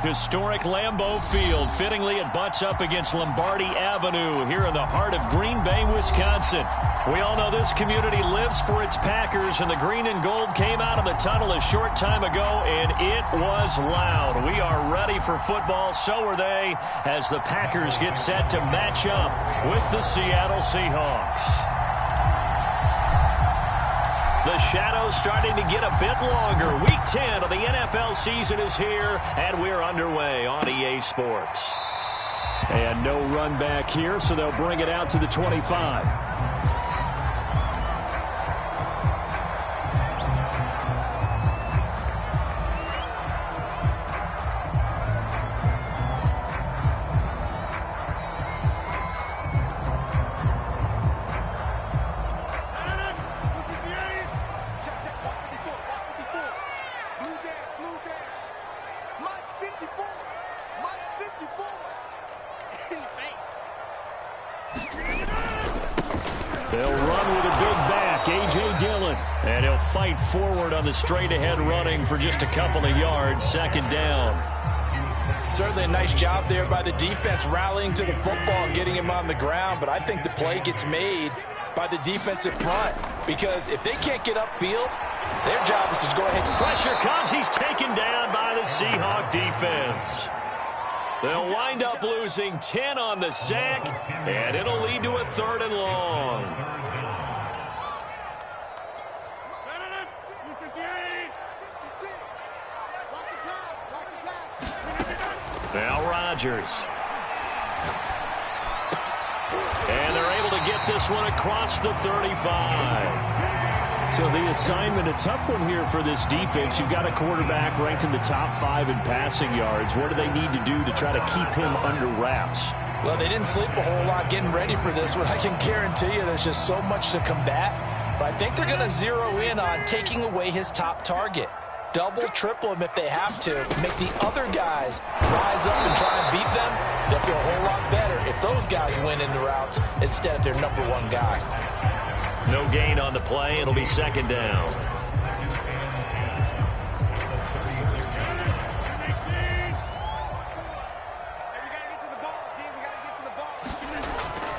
Historic Lambeau Field. Fittingly, it butts up against Lombardi Avenue here in the heart of Green Bay, Wisconsin. We all know this community lives for its Packers, and the green and gold came out of the tunnel a short time ago, and it was loud. We are ready for football. So are they, as the Packers get set to match up with the Seattle Seahawks. The shadow's starting to get a bit longer. Week 10 of the NFL season is here, and we're underway on EA Sports. And no run back here, so they'll bring it out to the 25. Forward on the straight-ahead running for just a couple of yards, second down. Certainly a nice job there by the defense rallying to the football and getting him on the ground, but I think the play gets made by the defensive front because if they can't get upfield, their job is to go ahead and pressure comes. He's taken down by the Seahawk defense. They'll wind up losing 10 on the sack, and it'll lead to a 3rd and long. Now Rodgers. And they're able to get this one across the 35. So the assignment, a tough one here for this defense. You've got a quarterback ranked in the top 5 in passing yards. What do they need to do to try to keep him under wraps? Well, they didn't sleep a whole lot getting ready for this one. I can guarantee you there's just so much to combat. But I think they're going to zero in on taking away his top target. Double, triple him if they have to. Make the other guys rise up and try and beat them. They'll feel a whole lot better if those guys win in the routes instead of their number one guy. No gain on the play. It'll be second down.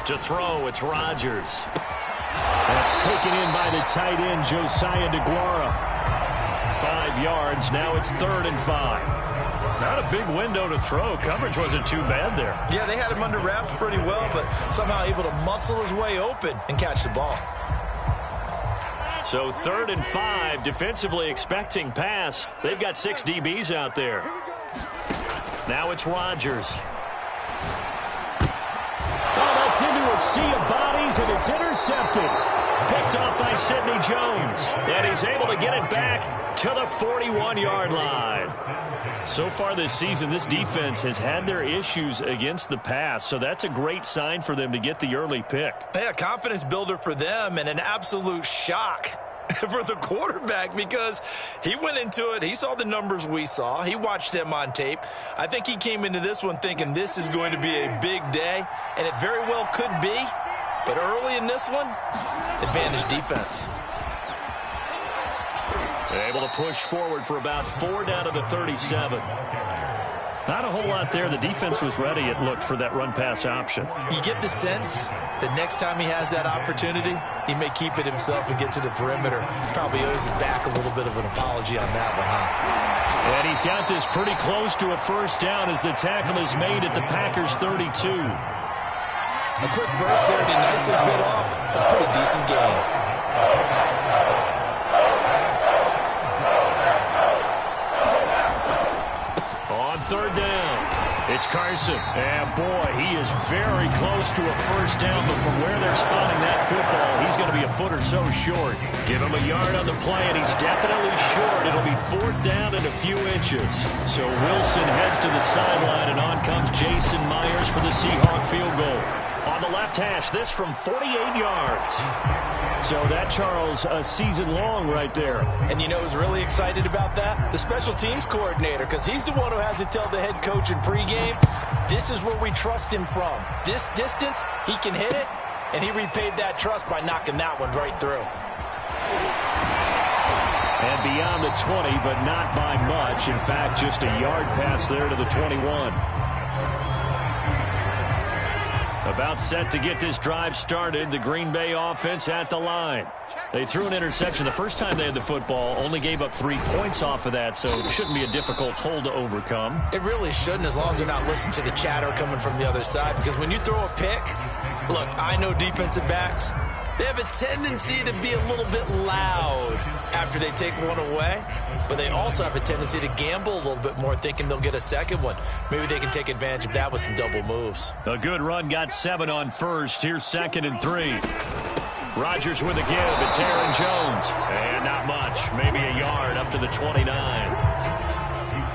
To throw, it's Rodgers. That's taken in by the tight end, Josiah DeGuara. 5 yards. Now it's 3rd and 5. Not a big window to throw. Coverage wasn't too bad there. Yeah, they had him under wraps pretty well, but somehow able to muscle his way open and catch the ball. So 3rd and 5, defensively expecting pass. They've got 6 DBs out there. Now it's Rodgers. Oh, that's into a sea of bodies, and it's intercepted. Picked off by Sidney Jones. And he's able to get it back to the 41-yard line. So far this season, this defense has had their issues against the pass, so that's a great sign for them to get the early pick. Yeah, confidence builder for them and an absolute shock for the quarterback because he went into it. He saw the numbers we saw. He watched them on tape. I think he came into this one thinking this is going to be a big day, and it very well could be. But early in this one, advantage defense. They're able to push forward for about 4 down to the 37. Not a whole lot there. The defense was ready, it looked, for that run-pass option. You get the sense that next time he has that opportunity, he may keep it himself and get to the perimeter. Probably owes his back a little bit of an apology on that one, huh? And he's got this pretty close to a first down as the tackle is made at the Packers' 32. A quick burst there, and he nicely bit off a pretty decent gain. On 3rd down, it's Carson. And boy, he is very close to a first down, but from where they're spotting that football, he's going to be a foot or so short. Give him a yard on the play, and he's definitely short. It'll be 4th down and a few inches. So Wilson heads to the sideline, and on comes Jason Myers for the Seahawk field goal. On the left hash. This from 48 yards. So that, Charles, a season long right there. And you know who's really excited about that? The special teams coordinator, because he's the one who has to tell the head coach in pregame, this is where we trust him from. This distance, he can hit it, and he repaid that trust by knocking that one right through. And beyond the 20, but not by much. In fact, just a yard pass there to the 21. About set to get this drive started. The Green Bay offense at the line. They threw an interception the first time they had the football. Only gave up 3 points off of that, so it shouldn't be a difficult hole to overcome. It really shouldn't, as long as they're not listening to the chatter coming from the other side. Because when you throw a pick, look, I know defensive backs, they have a tendency to be a little bit loud after they take one away, but they also have a tendency to gamble a little bit more, thinking they'll get a second one. Maybe they can take advantage of that with some double moves. A good run, got 7 on first. Here's 2nd and 3. Rodgers with a give. It's Aaron Jones. And not much. Maybe a yard up to the 29.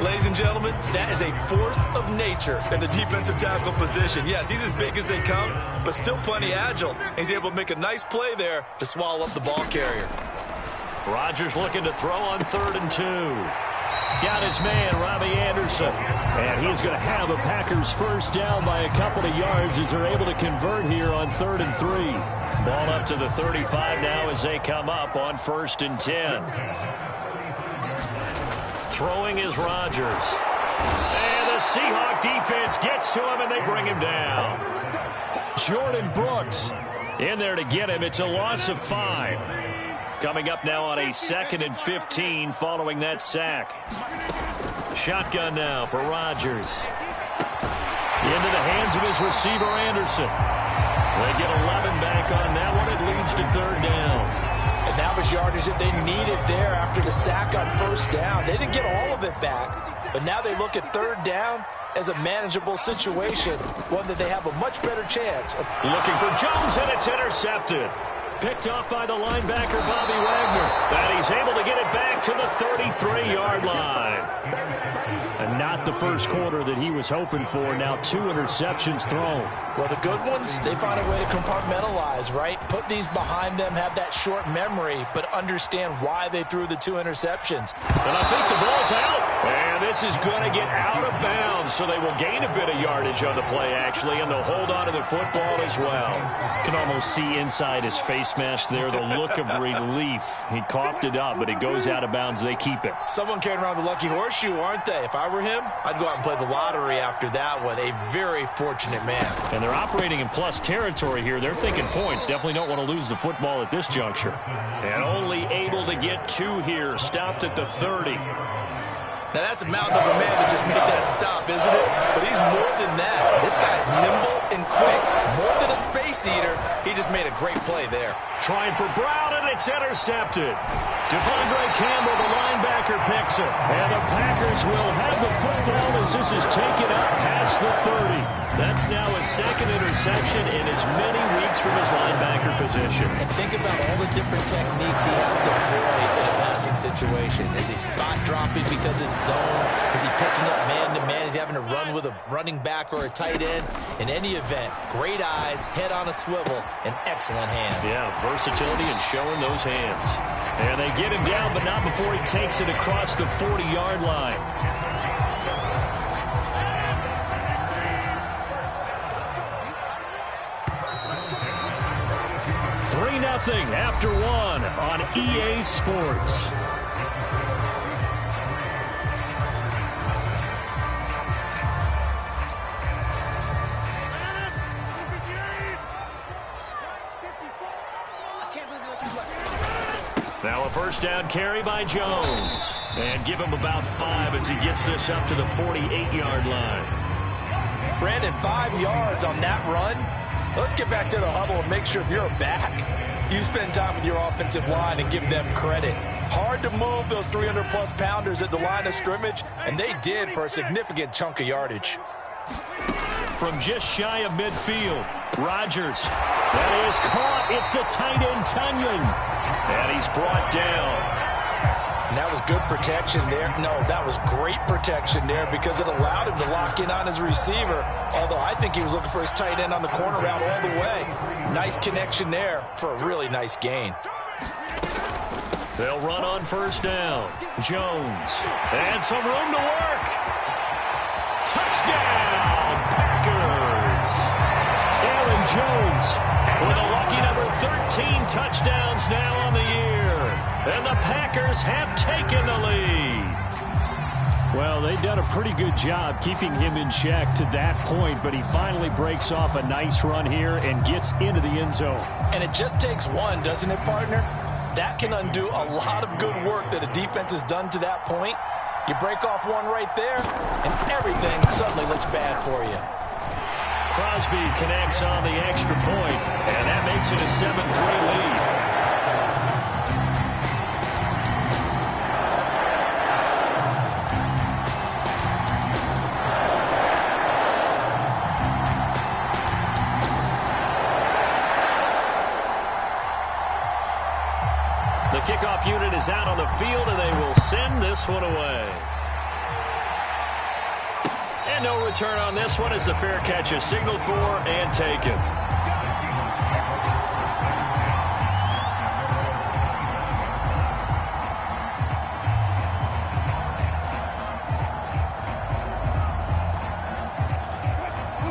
Ladies and gentlemen, that is a force of nature in the defensive tackle position. Yes, he's as big as they come, but still plenty agile. He's able to make a nice play there to swallow up the ball carrier. Rodgers looking to throw on 3rd and 2. Got his man, Robbie Anderson. And he's going to have a Packers first down by a couple of yards as they're able to convert here on 3rd and 3. Ball up to the 35 now as they come up on 1st and 10. Throwing is Rodgers. And the Seahawk defense gets to him and they bring him down. Jordan Brooks in there to get him. It's a loss of 5. Coming up now on a 2nd and 15 following that sack. Shotgun now for Rodgers. Into the hands of his receiver, Anderson. They get 11 back on that one. It leads to 3rd down. And that was yardage that they needed there after the sack on 1st down. They didn't get all of it back, but now they look at 3rd down as a manageable situation, one that they have a much better chance of. Looking for Jones, and it's intercepted. Picked off by the linebacker, Bobby Wagner. And he's able to get it back to the 33-yard line. And not the first quarter that he was hoping for. Now 2 interceptions thrown. Well, the good ones, they find a way to compartmentalize, right? Put these behind them, have that short memory, but understand why they threw the 2 interceptions. And I think the ball's out. And this is going to get out of bounds, so they will gain a bit of yardage on the play, actually, and they'll hold on to the football as well. Can almost see inside his face mask there, the look of relief. He coughed it up, but it goes out of bounds. They keep it. Someone carrying around the lucky horseshoe, aren't they? If I were him, I'd go out and play the lottery after that one. A very fortunate man. And they're operating in plus territory here. They're thinking points. Definitely don't want to lose the football at this juncture. And only able to get 2 here. Stopped at the 30. Now, that's a mountain of a man that just made that stop, isn't it? But he's more than that. This guy's nimble and quick. More than a space eater, he just made a great play there. Trying for Brown, and it's intercepted. Devondre Campbell, the linebacker, picks it. And the Packers will have the football as this is taken up past the 30. That's now his 2nd interception in as many weeks from his linebacker position. And think about all the different techniques he has to employ in a passing situation. Is he spot dropping because it's zone? Is he picking up man-to-man? Is he having to run with a running back or a tight end? In any event, great eyes, head on a swivel, and excellent hands. Yeah, versatility and showing those hands. And they get him down, but not before he takes it across the 40-yard line. 3-0 after 1 on EA Sports. Now a first down carry by Jones. And give him about 5 as he gets this up to the 48-yard line. Brandon, 5 yards on that run. Let's get back to the huddle and make sure if you're a back, you spend time with your offensive line and give them credit. Hard to move those 300-plus pounders at the line of scrimmage, and they did for a significant chunk of yardage. From just shy of midfield, Rodgers. That is caught. It's the tight end, Tunyon. And he's brought down. And that was good protection there. No, that was great protection there because it allowed him to lock in on his receiver. Although I think he was looking for his tight end on the corner route all the way. Nice connection there for a really nice gain. They'll run on first down. Jones. And some room to work. Touchdown, Packers. Aaron Jones with a lucky number 13 touchdowns now on the year. And the Packers have taken the lead. Well, they've done a pretty good job keeping him in check to that point, but he finally breaks off a nice run here and gets into the end zone. And it just takes one, doesn't it, partner? That can undo a lot of good work that a defense has done to that point. You break off one right there, and everything suddenly looks bad for you. Crosby connects on the extra point, and that makes it a 7-3 lead. The kickoff unit is out on the field, and they will send this one away. And no return on this one as the fair catch is signaled for and taken.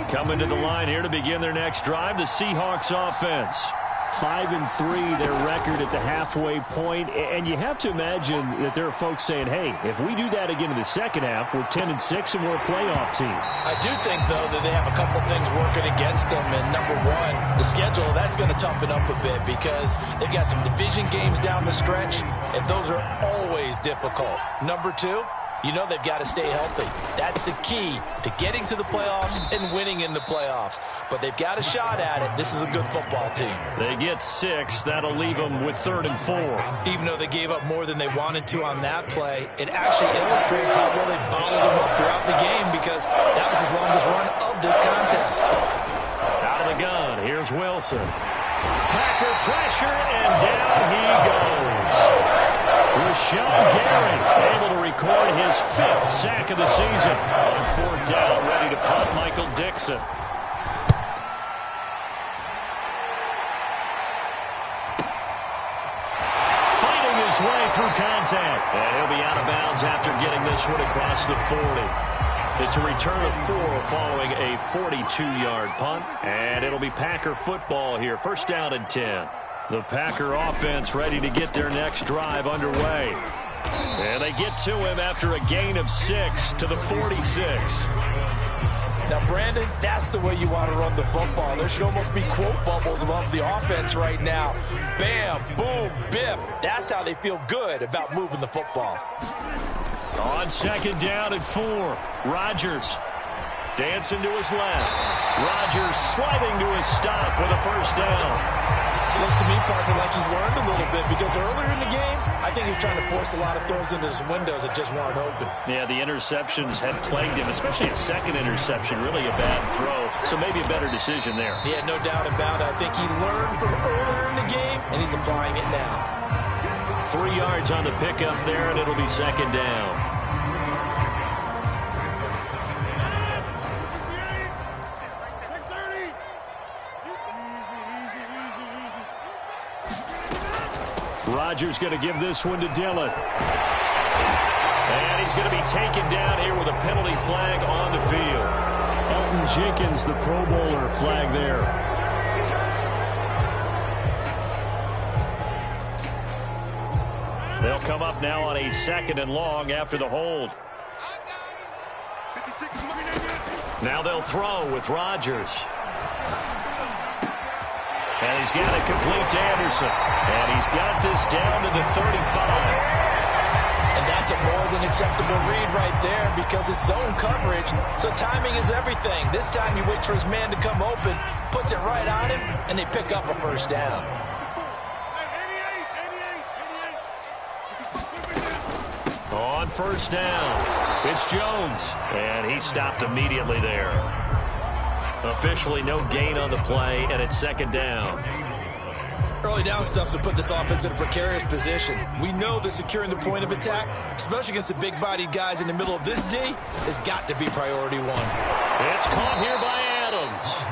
Coming to the line here to begin their next drive, the Seahawks offense. 5-3, their record at the halfway point, and you have to imagine that there are folks saying, hey, if we do that again in the second half, we're 10-6 and we're a playoff team. I do think, though, that they have a couple things working against them, and number one, the schedule, that's going to toughen up a bit because they've got some division games down the stretch, and those are always difficult. Number two, you know they've got to stay healthy. That's the key to getting to the playoffs and winning in the playoffs. But they've got a shot at it. This is a good football team. They get 6. That'll leave them with 3rd and 4. Even though they gave up more than they wanted to on that play, it actually illustrates how well they bottled them up throughout the game because that was his longest run of this contest. Out of the gun, here's Wilson. Packer pressure, and down he goes. Rashawn Gary able to record his 5th sack of the season. On 4th down, ready to punt, Michael Dixon. Fighting his way through contact. And he'll be out of bounds after getting this one across the 40. It's a return of 4 following a 42-yard punt. And it'll be Packer football here. 1st down and 10. The Packer offense ready to get their next drive underway. And they get to him after a gain of 6 to the 46. Now, Brandon, that's the way you want to run the football. There should almost be quote bubbles above the offense right now. Bam, boom, biff. That's how they feel good about moving the football. On 2nd down and 4, Rodgers dancing to his left. Rodgers sliding to his stop with a 1st down. Looks to me, partner, like he's learned a little bit because earlier in the game, I think he was trying to force a lot of throws into some windows that just weren't open. Yeah, the interceptions had plagued him, especially a 2nd interception, really a bad throw. So maybe a better decision there. Yeah, no doubt about it. I think he learned from earlier in the game, and he's applying it now. 3 yards on the pickup there, and it'll be 2nd down. Rodgers going to give this one to Dillon. And he's going to be taken down here with a penalty flag on the field. Elton Jenkins, the Pro Bowler, flag there. They'll come up now on a 2nd and long after the hold. Now they'll throw with Rodgers. And he's got it complete to Anderson. And he's got this down to the 35. And that's a more than acceptable read right there because it's zone coverage. So timing is everything. This time he waits for his man to come open, puts it right on him, and they pick up a 1st down. On 1st down, it's Jones. And he stopped immediately there. Officially no gain on the play, and it's 2nd down. early down stuff to put this offense in a precarious position. We know that securing the point of attack, especially against the big-bodied guys in the middle of this D, has got to be priority one. It's caught here by Adams.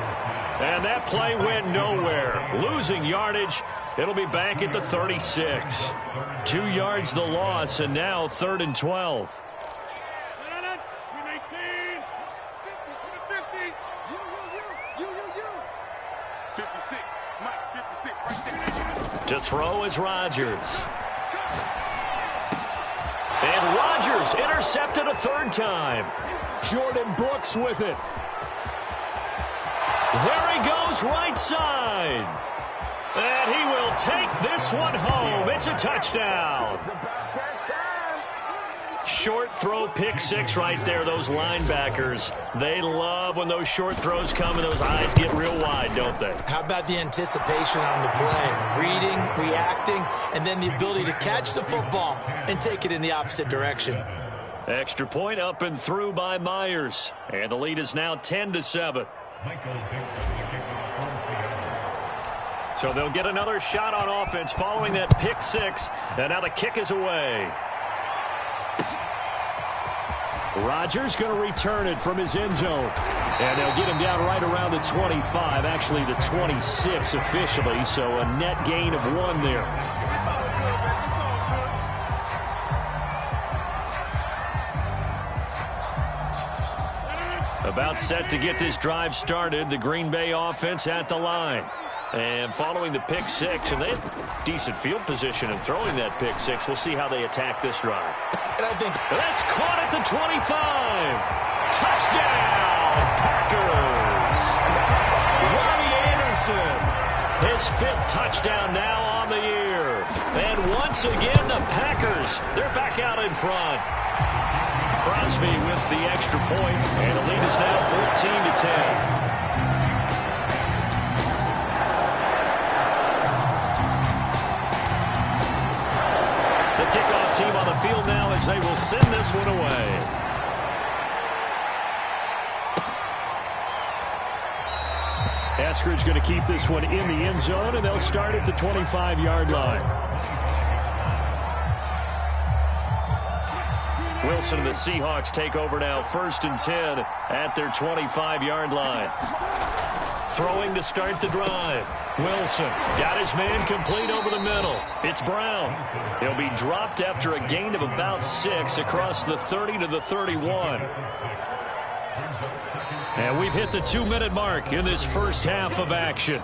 And that play went nowhere. Losing yardage. It'll be back at the 36. 2 yards the loss, and now 3rd and 12. To throw is Rodgers. And Rodgers intercepted a 3rd time. Jordan Brooks with it. There he goes, right side. And he will take this one home. It's a touchdown. Short throw, pick six right there. Those linebackers, they love when those short throws come and those eyes get real wide, don't they? How about the anticipation on the play? Reading, reacting, and then the ability to catch the football and take it in the opposite direction. Extra point up and through by Myers. And the lead is now 10-7. So they'll get another shot on offense following that pick six. And now the kick is away. Rodgers going to return it from his end zone. And they'll get him down right around the 25, actually the 26 officially, so a net gain of 1 there. About set to get this drive started, the Green Bay offense at the line. And following the pick six, and they have decent field position in throwing that pick six. We'll see how they attack this drive. And I think that's caught at the 25. Touchdown, Packers. Ronnie Anderson, his 5th touchdown now on the year. And once again, the Packers, they're back out in front. Crosby with the extra point, and the lead is now 14-10. Kickoff team on the field now as they will send this one away. Eskridge going to keep this one in the end zone, and they'll start at the 25-yard line. Wilson and the Seahawks take over now, 1st and 10 at their 25-yard line. Throwing to start the drive. Wilson got his man complete over the middle. It's Brown. He'll be dropped after a gain of about 6 across the 30 to the 31. And we've hit the 2-minute mark in this first half of action.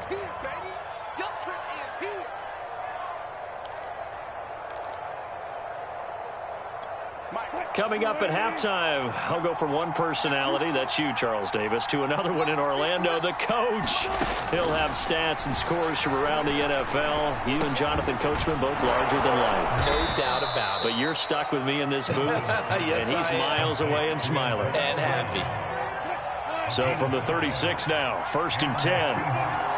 Coming up at halftime, I'll go from one personality, that's you, Charles Davis, to another one in Orlando, the coach. He'll have stats and scores from around the NFL. You and Jonathan Coachman both larger than life. No doubt about it. But you're stuck with me in this booth, yes, and he's miles away and smiling. And happy. So from the 36 now, 1st and 10.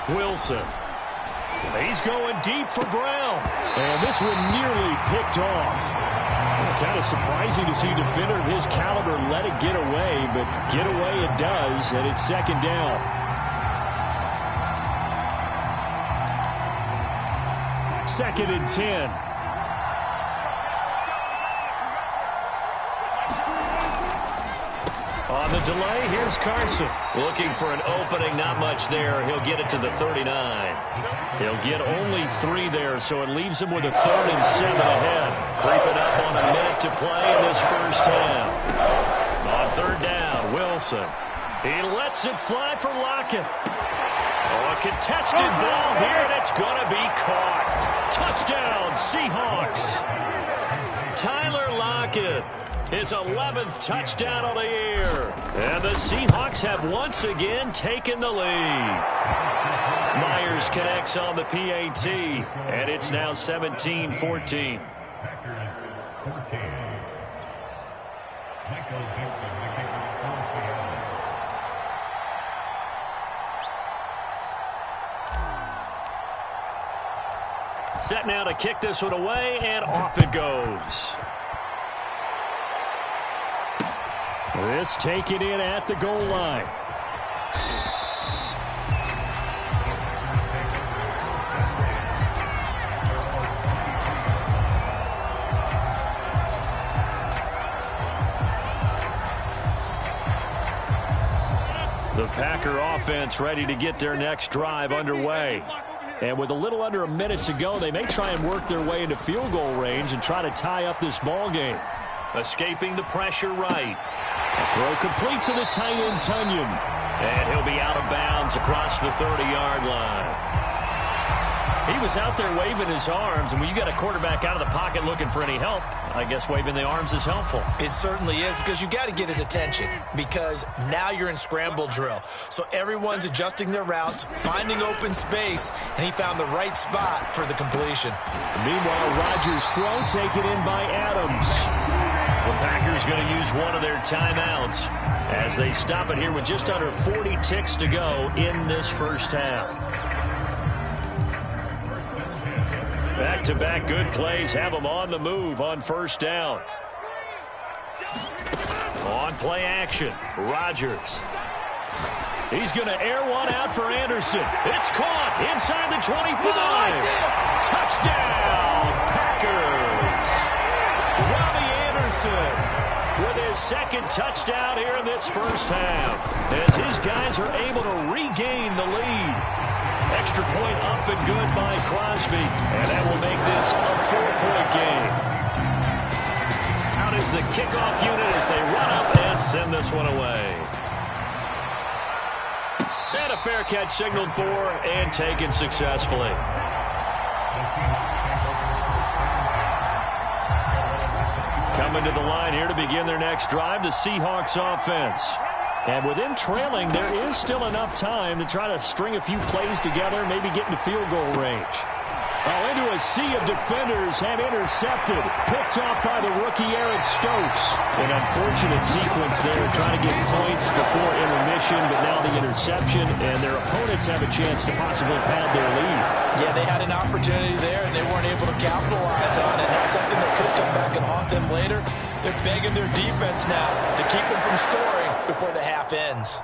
Wilson. He's going deep for Brown. And this one nearly picked off. Kind of surprising to see a defender of his caliber let it get away, but get away it does, and it's 2nd down. Second and 10. On the delay, here's Carson. Looking for an opening, not much there. He'll get it to the 39. He'll get only 3 there, so it leaves him with a 3rd and 7 ahead. Creeping up on a minute to play in this first half. On 3rd down, Wilson. He lets it fly for Lockett. Oh, a contested ball here, and it's going to be caught. Touchdown, Seahawks. Tyler Lockett. His 11th touchdown of the year. And the Seahawks have once again taken the lead. Myers connects on the PAT, and it's now 17-14. Set now to kick this one away, and off it goes. This taken in at the goal line. The Packer offense ready to get their next drive underway. And with a little under a minute to go, they may try and work their way into field goal range and try to tie up this ball game. Escaping the pressure right. Throw complete to the tight end, Tunyon. And he'll be out of bounds across the 30-yard line. He was out there waving his arms, and when you got a quarterback out of the pocket looking for any help, I guess waving the arms is helpful. It certainly is, because you got to get his attention, because now you're in scramble drill. So everyone's adjusting their routes, finding open space, and he found the right spot for the completion. Meanwhile, Rodgers' throw taken in by Adams. The Packers going to use one of their timeouts as they stop it here with just under 40 ticks to go in this first half. Back-to-back good plays have them on the move on first down. On play action, Rodgers. He's going to air one out for Anderson. It's caught inside the 25. Touchdown, Packers. Robbie Anderson with his second touchdown here in this first half as his guys are able to regain the lead. Extra point up and good by Crosby, and that will make this a 4-point game. Out is the kickoff unit as they run up and send this one away. And a fair catch signaled for and taken successfully. Coming to the line here to begin their next drive, the Seahawks offense. And with them trailing, there is still enough time to try to string a few plays together, maybe get into field goal range. Into a sea of defenders and intercepted. Picked off by the rookie Eric Stokes. An unfortunate sequence there, trying to get points before intermission, but now the interception, and their opponents have a chance to possibly pad their lead. Yeah, they had an opportunity there, and they weren't able to capitalize on it. That's something that could come back and haunt them later. They're begging their defense now to keep them from scoring before the half ends.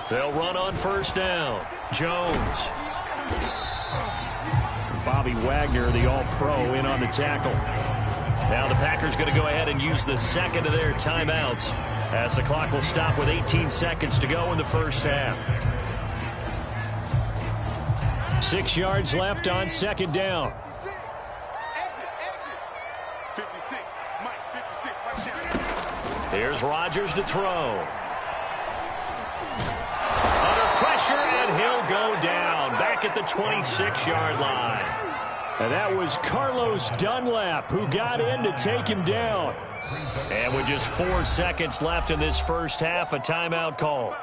They'll run on first down. Jones. Bobby Wagner, the all-pro, in on the tackle. Now the Packers going to go ahead and use the second of their timeouts as the clock will stop with 18 seconds to go in the first half. 6 yards left on second down. 56. Mike, 56. Here's Rodgers to throw. Pressure, and he'll go down back at the 26-yard line. And that was Carlos Dunlap who got in to take him down. And with just 4 seconds left in this first half, a timeout call.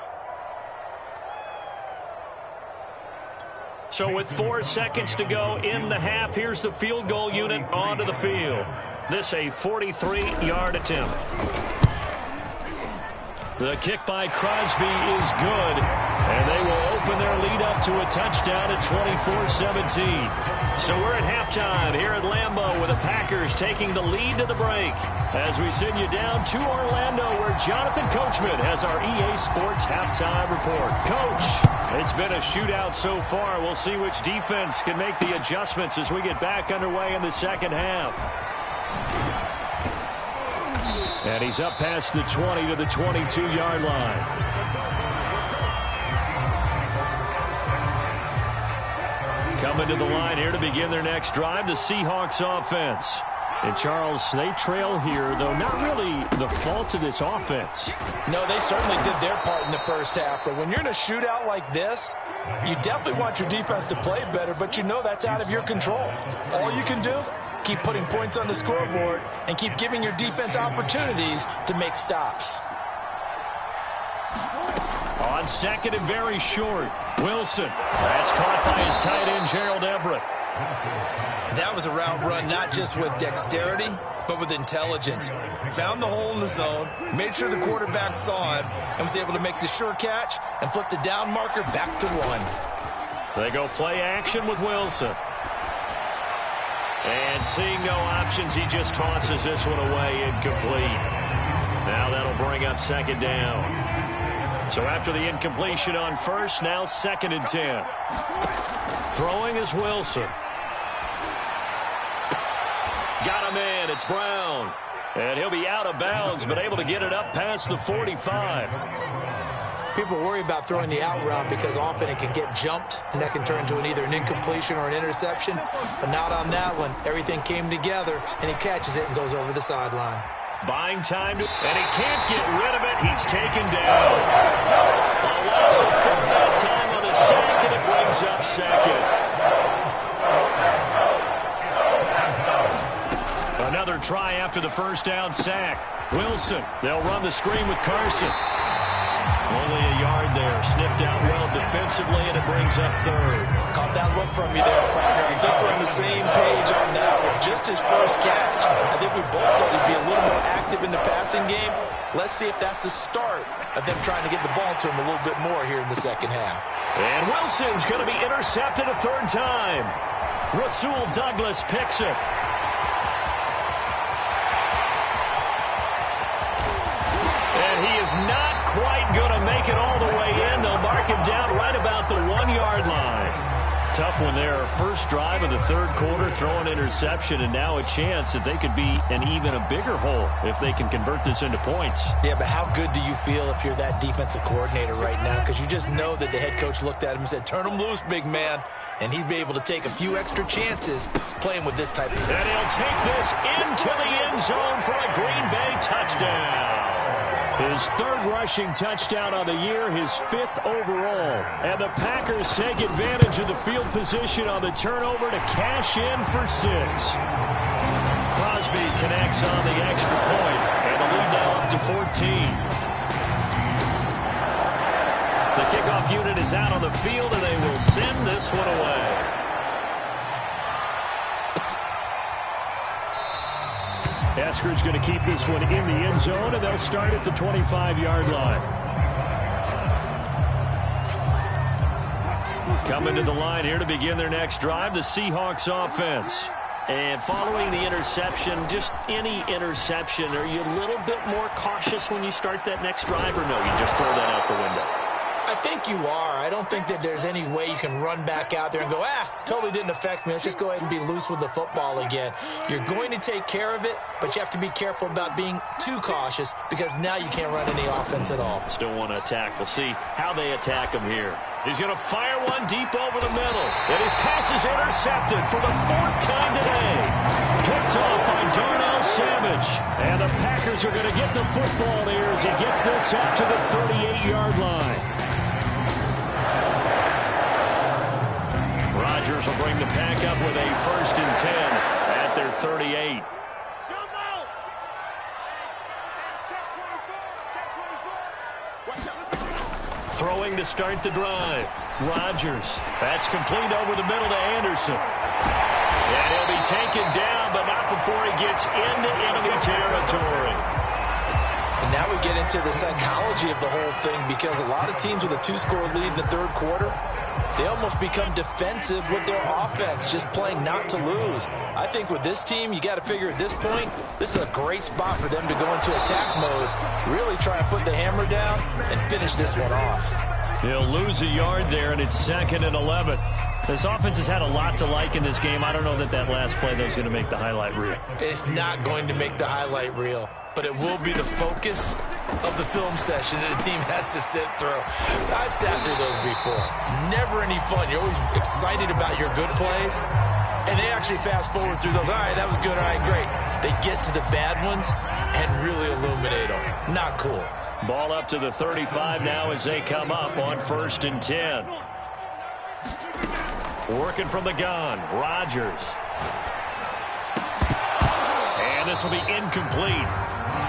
So with 4 seconds to go in the half, here's the field goal unit onto the field. This a 43-yard attempt. The kick by Crosby is good, and they will open their lead up to a touchdown at 24-17. So we're at halftime here at Lambeau with the Packers taking the lead to the break as we send you down to Orlando where Jonathan Coachman has our EA Sports halftime report. Coach, it's been a shootout so far. We'll see which defense can make the adjustments as we get back underway in the second half. And he's up past the 20 to the 22-yard line. Coming to the line here to begin their next drive, the Seahawks offense. And, Charles, they trail here, though not really the fault of this offense. No, they certainly did their part in the first half. But when you're in a shootout like this, you definitely want your defense to play better, but you know that's out of your control. All you can do, keep putting points on the scoreboard and keep giving your defense opportunities to make stops. On second and very short, Wilson. That's caught by his tight end, Gerald Everett. That was a route run not just with dexterity, but with intelligence. Found the hole in the zone, made sure the quarterback saw him, and was able to make the sure catch and flip the down marker back to 1. They go play action with Wilson. And seeing no options, he just tosses this one away, incomplete. Now that'll bring up second down. So after the incompletion on first, now 2nd and 10. Throwing is Wilson. Got him in. It's Brown. And he'll be out of bounds, but able to get it up past the 45. People worry about throwing the out route because often it can get jumped, and that can turn into either an incompletion or an interception. But not on that one. Everything came together, and he catches it and goes over the sideline. Buying time, and he can't get rid of it. He's taken down. A loss of 4 that time on the sack, and it brings up second. Another try after the first down sack. Wilson, they'll run the screen with Carson. Only a yard there. Sniffed out well defensively, and it brings up 3rd. Caught that look from you there, partner. I think we're on the same page on that one. Just his first catch. I think we both thought he'd be a little more active in the passing game. Let's see if that's the start of them trying to get the ball to him a little bit more here in the second half. And Wilson's going to be intercepted a 3rd time. Rasul Douglas picks it. And he is not quite going to make it all the way in. They'll mark him down right about the 1-yard line. Tough one there. First drive of the 3rd quarter, throwing interception, and now a chance that they could be in even a bigger hole if they can convert this into points. Yeah, but how good do you feel if you're that defensive coordinator right now? Because you just know that the head coach looked at him and said, turn him loose, big man. And he'd be able to take a few extra chances playing with this type of... And he'll take this into the end zone for a Green Bay touchdown. His 3rd rushing touchdown on the year, his 5th overall. And the Packers take advantage of the field position on the turnover to cash in for 6. Crosby connects on the extra point, and the lead now up to 14. The kickoff unit is out on the field, and they will send this one away. Eskridge going to keep this one in the end zone, and they'll start at the 25-yard line. Coming to the line here to begin their next drive, the Seahawks offense. And following the interception, just any interception, are you a little bit more cautious when you start that next drive, or no, you just throw that out the window? I think you are. I don't think that there's any way you can run back out there and go, totally didn't affect me. Let's just go ahead and be loose with the football again. You're going to take care of it, but you have to be careful about being too cautious because now you can't run any offense at all. Still want to attack. We'll see how they attack him here. He's going to fire one deep over the middle. And his pass is intercepted for the 4th time today. Picked off by Darnell Savage. And the Packers are going to get the football here as he gets this up to the 38-yard line. Rodgers will bring the pack up with a 1st and 10 at their 38. Throwing to start the drive. Rodgers. That's complete over the middle to Anderson. And he'll be taken down, but not before he gets into enemy territory. And now we get into the psychology of the whole thing because a lot of teams with a 2-score lead in the 3rd quarter, they almost become defensive with their offense, just playing not to lose. I think with this team, you got to figure at this point, this is a great spot for them to go into attack mode, really try and put the hammer down and finish this one off. He'll lose a yard there, and it's 2nd and 11. This offense has had a lot to like in this game. I don't know that last play, though, is going to make the highlight reel. It's not going to make the highlight reel, but it will be the focus of the film session that the team has to sit through. I've sat through those before. Never any fun. You're always excited about your good plays, and they actually fast forward through those. All right, that was good. All right, great. They get to the bad ones and really illuminate them. Not cool. Ball up to the 35 now as they come up on 1st and 10. Working from the gun, Rodgers. And And this will be incomplete.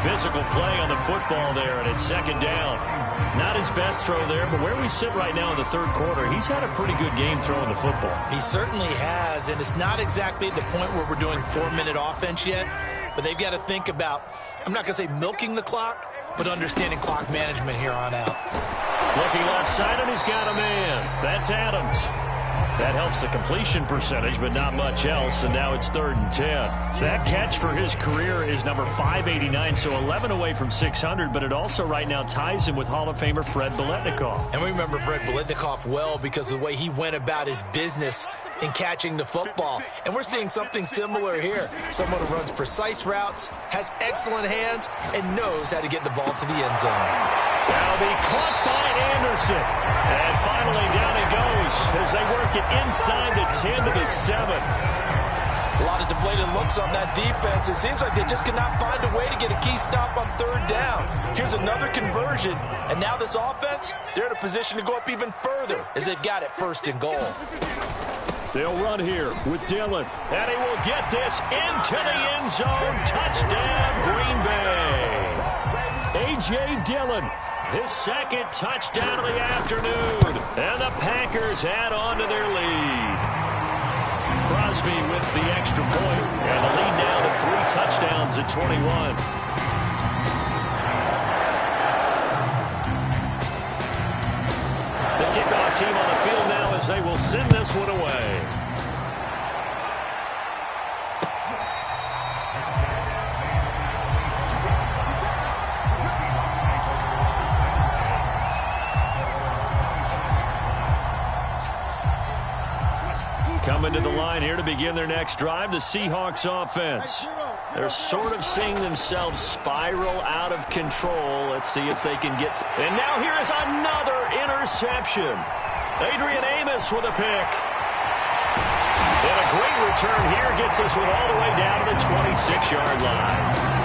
Physical play on the football there, and it's second down. Not his best throw there, but where we sit right now in the third quarter, he's had a pretty good game throwing the football. He certainly has, and it's not exactly at the point where we're doing 4-minute offense yet, but they've got to think about, I'm not going to say milking the clock, but understanding clock management here on out. Looking left side, and he's got a man. That's Adams. That helps the completion percentage, but not much else, and now it's 3rd and 10. That catch for his career is number 589, so 11 away from 600, but it also right now ties him with Hall of Famer Fred Biletnikoff. And we remember Fred Biletnikoff well because of the way he went about his business in catching the football. And we're seeing something similar here. Someone who runs precise routes, has excellent hands, and knows how to get the ball to the end zone. Now be caught by Anderson. And finally down it goes as they work it inside the 10 to the 7. A lot of deflated looks on that defense. It seems like they just cannot find a way to get a key stop on 3rd down. Here's another conversion, and now this offense, they're in a position to go up even further as they've got it 1st and goal. They'll run here with Dillon, and he will get this into the end zone. Touchdown, Green Bay. A.J. Dillon, his 2nd touchdown of the afternoon, and the Packers add on to their lead. Crosby with the extra point, and the lead now to 3 touchdowns at 21. The kickoff team on the field now as they will send this one away. Coming to the line here to begin their next drive, the Seahawks offense. They're sort of seeing themselves spiral out of control. Let's see if they can get... And now here is another interception. Adrian Amos with a pick. And a great return here gets this one all the way down to the 26-yard line.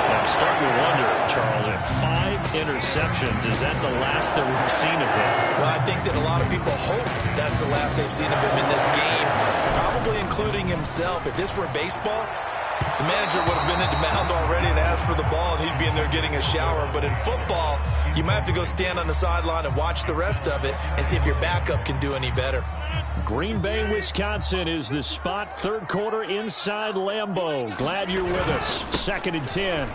I'm starting to wonder, Charles, if 5 interceptions, is that the last that we've seen of him? Well, I think that a lot of people hope that's the last they've seen of him in this game, probably including himself. If this were baseball, the manager would have been at the mound already and asked for the ball, and he'd be in there getting a shower. But in football, you might have to go stand on the sideline and watch the rest of it and see if your backup can do any better. Green Bay, Wisconsin is the spot. 3rd quarter inside Lambeau. Glad you're with us. 2nd and 10.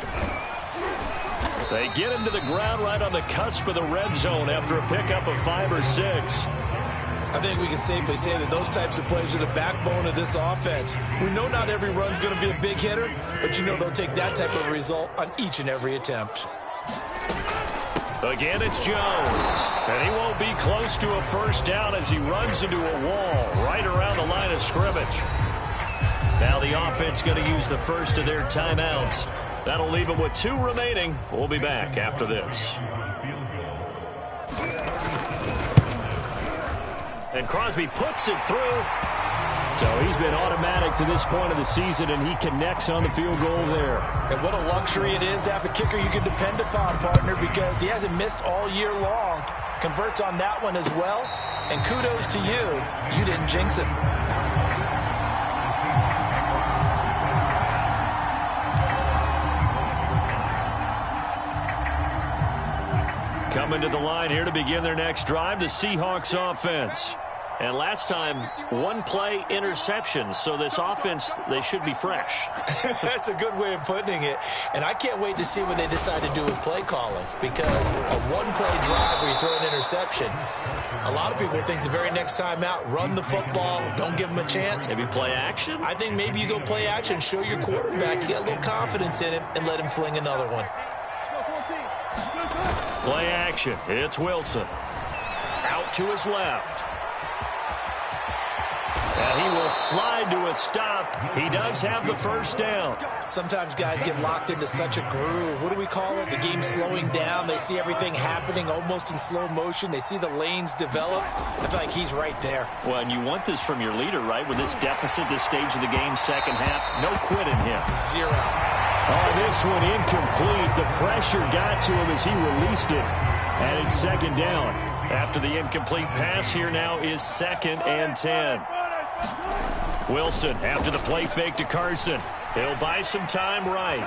They get him to the ground right on the cusp of the red zone after a pickup of 5 or 6. I think we can safely say that those types of plays are the backbone of this offense. We know not every run's going to be a big hitter, but you know they'll take that type of result on each and every attempt. Again, it's Jones, and he won't be close to a 1st down as he runs into a wall right around the line of scrimmage. Now the offense going to use the first of their timeouts. That'll leave them with 2 remaining. We'll be back after this. And Crosby puts it through. So he's been automatic to this point of the season, and he connects on the field goal there. And what a luxury it is to have a kicker you can depend upon, partner, because he hasn't missed all year long. Converts on that one as well. And kudos to you. You didn't jinx it. Coming to the line here to begin their next drive, the Seahawks offense. And last time, 1 play interception. So this offense, they should be fresh. That's a good way of putting it. And I can't wait to see what they decide to do with play calling. Because a 1-play drive where you throw an interception, a lot of people think the very next time out, run the football, don't give them a chance. Maybe play action? I think maybe you go play action, show your quarterback you got a little confidence in him, and let him fling another one. Play action. It's Wilson. Out to his left. And he will slide to a stop. He does have the 1st down. Sometimes guys get locked into such a groove. What do we call it? The game's slowing down. They see everything happening almost in slow motion. They see the lanes develop. I feel like he's right there. Well, and you want this from your leader, right? With this deficit, this stage of the game, 2nd half, no quitting him. 0. Oh, this one incomplete. The pressure got to him as he released it. And it's 2nd down. After the incomplete pass, here now is 2nd and 10. Wilson after the play fake to Carson. He'll buy some time right.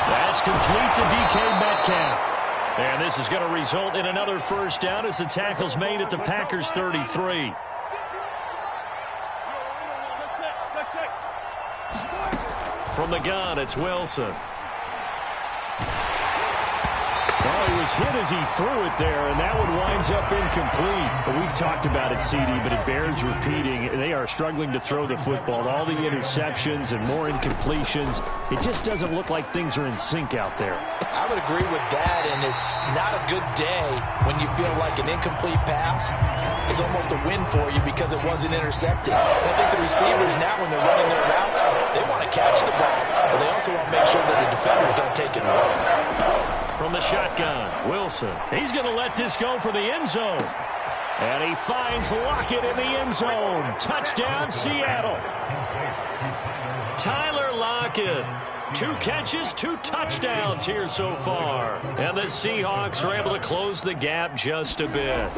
That's complete to DK Metcalf. And this is going to result in another first down as the tackle's made at the Packers' 33. From the gun, it's Wilson. Well, he was hit as he threw it there, and that one winds up incomplete. But we've talked about it, CD, but it bears repeating. They are struggling to throw the football. All the interceptions and more incompletions. It just doesn't look like things are in sync out there. I would agree with that, and it's not a good day when you feel like an incomplete pass is almost a win for you because it wasn't intercepted. And I think the receivers now, when they're running their routes, they want to catch the ball, but they also want to make sure that the defenders don't take it away. From the shotgun, Wilson. He's going to let this go for the end zone. And he finds Lockett in the end zone. Touchdown, Seattle. Tyler Lockett. 2 catches, 2 touchdowns here so far. And the Seahawks are able to close the gap just a bit.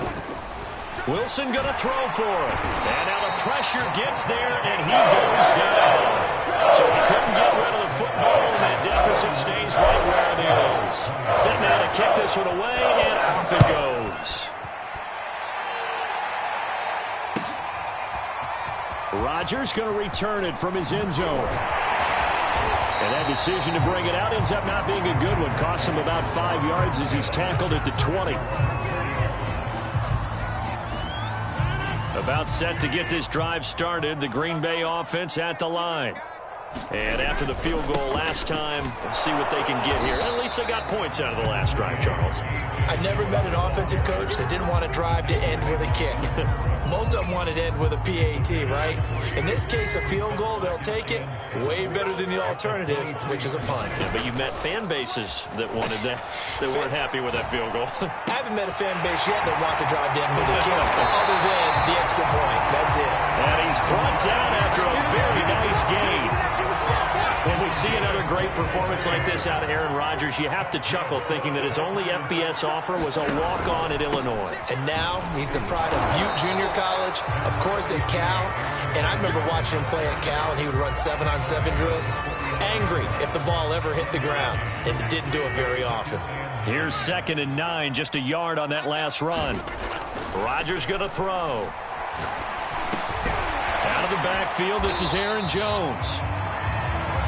Wilson going to throw for it. And now the pressure gets there, and he goes down. So he couldn't get rid of the football, and that deficit stays right where it is. Setting out to kick this one away, and off it goes. Rodgers going to return it from his end zone. And that decision to bring it out ends up not being a good one. Costs him about 5 yards as he's tackled at the 20. About set to get this drive started. The Green Bay offense at the line. And after the field goal last time, let's see what they can get here. At least they got points out of the last drive, Charles. I never met an offensive coach that didn't want to drive to end with a kick. Most of them wanted to end with a PAT, right? In this case, a field goal, they'll take it. Way better than the alternative, which is a punt. Yeah, but you've met fan bases that wanted that, that weren't happy with that field goal. I haven't met a fan base yet that wants to drive to end with a kick, other than the extra point. That's it. And he's brought down after a very nice gain. When we see another great performance like this out of Aaron Rodgers, you have to chuckle thinking that his only FBS offer was a walk-on at Illinois. And now he's the pride of Butte Junior College, of course at Cal. And I remember watching him play at Cal, and he would run 7-on-7 drills. Angry if the ball ever hit the ground, and it didn't do it very often. Here's 2nd and 9, just a yard on that last run. Rodgers going to throw. Out of the backfield, this is Aaron Jones.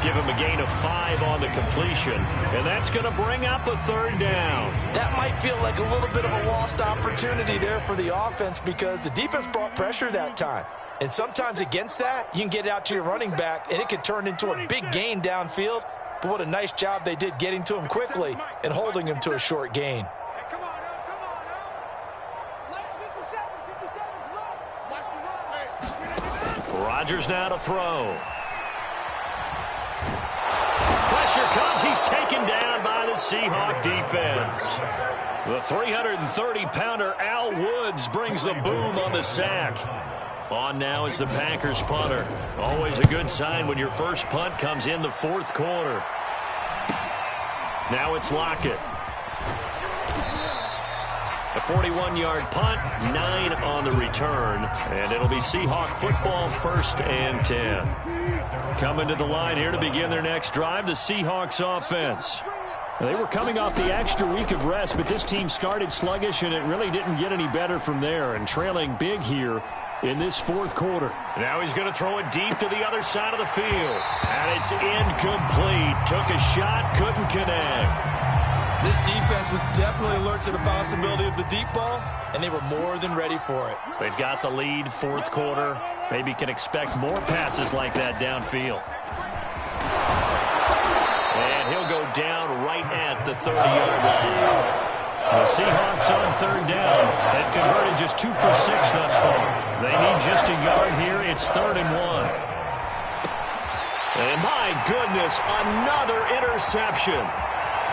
Give him a gain of 5 on the completion, and that's going to bring up a 3rd down. That might feel like a little bit of a lost opportunity there for the offense because the defense brought pressure that time. And sometimes against that, you can get out to your running back, and it can turn into a big gain downfield. But what a nice job they did getting to him quickly and holding him to a short gain. Come on now. Let's 57's low. Watch the run. Rodgers now to throw. Pressure comes. He's taken down by the Seahawk defense. The 330-pounder Al Woods brings the boom on the sack. On now is the Packers punter. Always a good sign when your first punt comes in the 4th quarter. Now it's Lockett. A 41-yard punt, 9 on the return, and it'll be Seahawk football, 1st and 10. Coming to the line here to begin their next drive, the Seahawks offense. They were coming off the extra week of rest, but this team started sluggish, and it really didn't get any better from there, and trailing big here in this 4th quarter. Now he's going to throw it deep to the other side of the field, and it's incomplete. Took a shot, couldn't connect. This defense was definitely alert to the possibility of the deep ball, and they were more than ready for it. They've got the lead, 4th quarter. Maybe can expect more passes like that downfield. And he'll go down right at the 30-yard line. The Seahawks on 3rd down. They've converted just 2 for 6 thus far. They need just a yard here. It's 3rd and 1. And my goodness, another interception.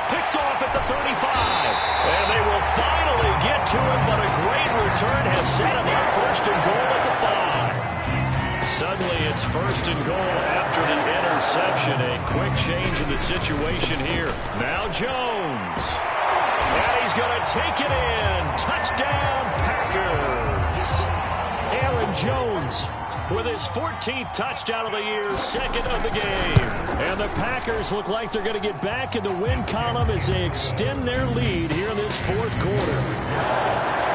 Picked off at the 35. And they will finally get to him, but a great return has set him up 1st and goal at the 5. Suddenly it's 1st and goal after the interception. A quick change in the situation here. Now Jones. And he's going to take it in. Touchdown, Packers. Aaron Jones with his 14th touchdown of the year, second of the game. And the Packers look like they're going to get back in the win column as they extend their lead here in this fourth quarter.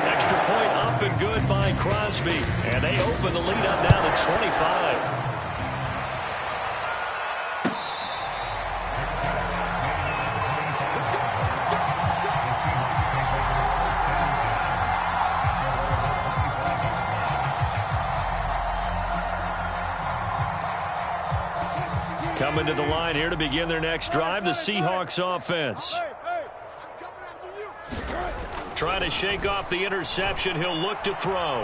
Extra point up and good by Crosby. And they open the lead up now to 25. Coming to the line here to begin their next drive, the Seahawks offense. Trying to shake off the interception. He'll look to throw.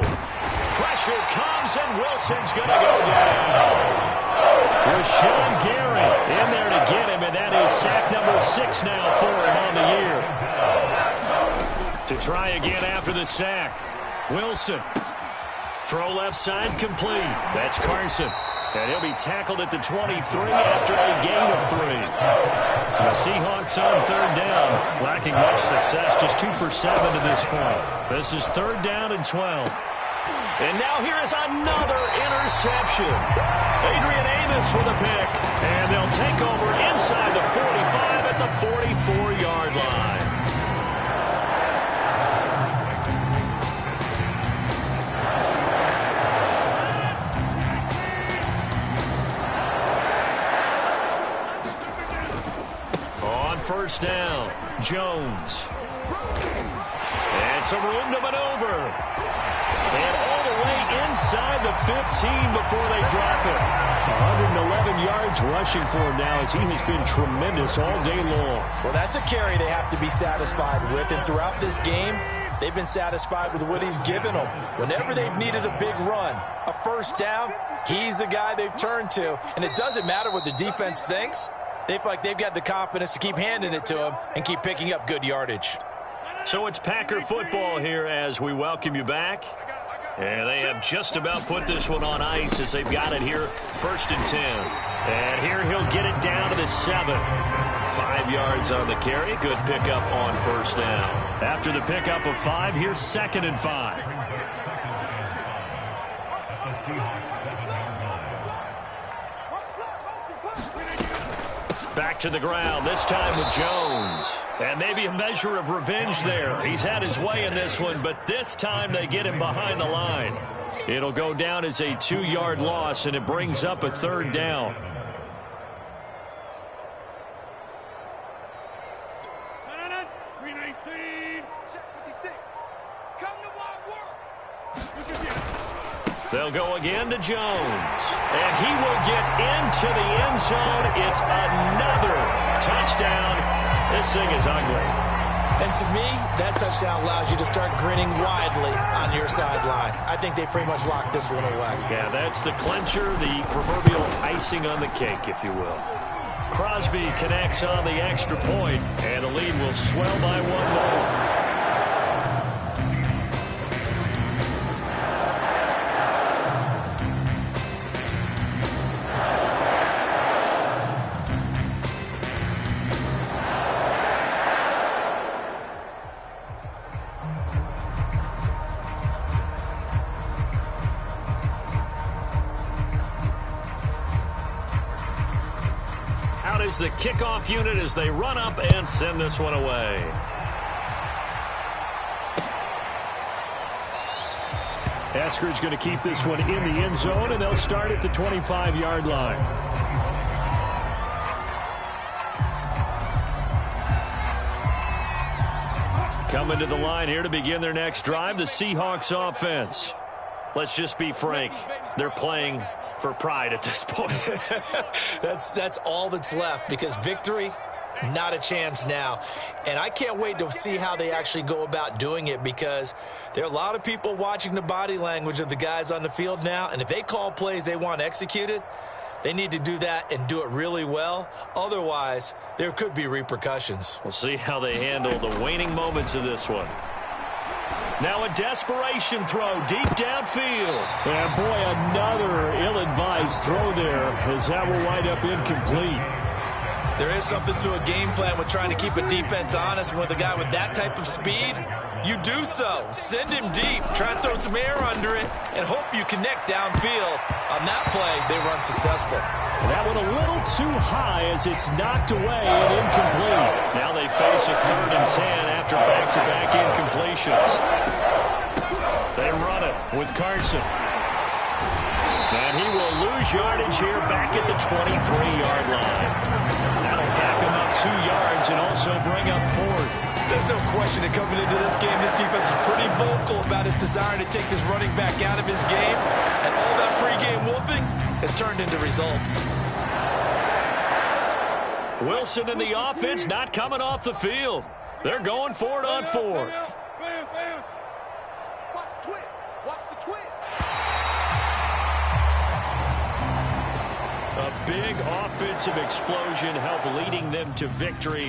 Pressure comes, and Wilson's going to go down. Rashawn Gary in there to get him, and that is sack number 6 now for him on the year. To try again after the sack. Wilson. Throw left side complete. That's Carson. And he'll be tackled at the 23 after a gain of 3. The Seahawks on third down, lacking much success, just 2 for 7 to this point. This is third down and 12. And now here is another interception. Adrian Amos with a pick. And they'll take over inside the 45 at the 44-yard line. First down, Jones. And some room to maneuver. And all the way inside the 15 before they drop it. 111 yards rushing for him now as he has been tremendous all day long. Well, that's a carry they have to be satisfied with. And throughout this game, they've been satisfied with what he's given them. Whenever they've needed a big run, a first down, he's the guy they've turned to. And it doesn't matter what the defense thinks. They feel like they've got the confidence to keep handing it to him and keep picking up good yardage. So it's Packer football here as we welcome you back. And they have just about put this one on ice as they've got it here, 1st and 10. And here he'll get it down to the 7. 5 yards on the carry. Good pickup on first down. After the pickup of 5, here's 2nd and 5. Back to the ground, this time with Jones. And maybe a measure of revenge there. He's had his way in this one, but this time they get him behind the line. It'll go down as a 2-yard loss, and it brings up a third down. They'll go again to Jones. And he will get into the end zone. It's another touchdown. This thing is ugly. And to me, that touchdown allows you to start grinning widely on your sideline. I think they pretty much locked this one away. Yeah, that's the clincher, the proverbial icing on the cake, if you will. Crosby connects on the extra point, and the lead will swell by 1 more. Is the kickoff unit as they run up and send this one away. Eskridge going to keep this one in the end zone, and they'll start at the 25-yard line. Coming to the line here to begin their next drive, the Seahawks offense. Let's just be frank, they're playing for pride at this point. That's all that's left, because victory, not a chance now. And I can't wait to see how they actually go about doing it, because there are a lot of people watching the body language of the guys on the field now, and if they call plays they want executed, they need to do that and do it really well. Otherwise, there could be repercussions. We'll see how they handle the waning moments of this one. Now a desperation throw deep downfield. And boy, another ill-advised throw there as that will wind up incomplete. There is something to a game plan with trying to keep a defense honest. With a guy with that type of speed, you do so. Send him deep. Try and throw some air under it and hope you connect downfield. On that play, they were unsuccessful. That one a little too high as it's knocked away and incomplete. Now they face a 3rd and 10 after back-to-back incompletions. They run it with Carson. And he will lose yardage here back at the 23-yard line. That'll back him up 2 yards and also bring up 4th. There's no question that coming into this game, this defense is pretty vocal about its desire to take this running back out of his game. And all that pregame wolfing has turned into results. Wilson and the offense not coming off the field. They're going for it on 4th. Watch the twist. Watch the twist. A big offensive explosion helped leading them to victory.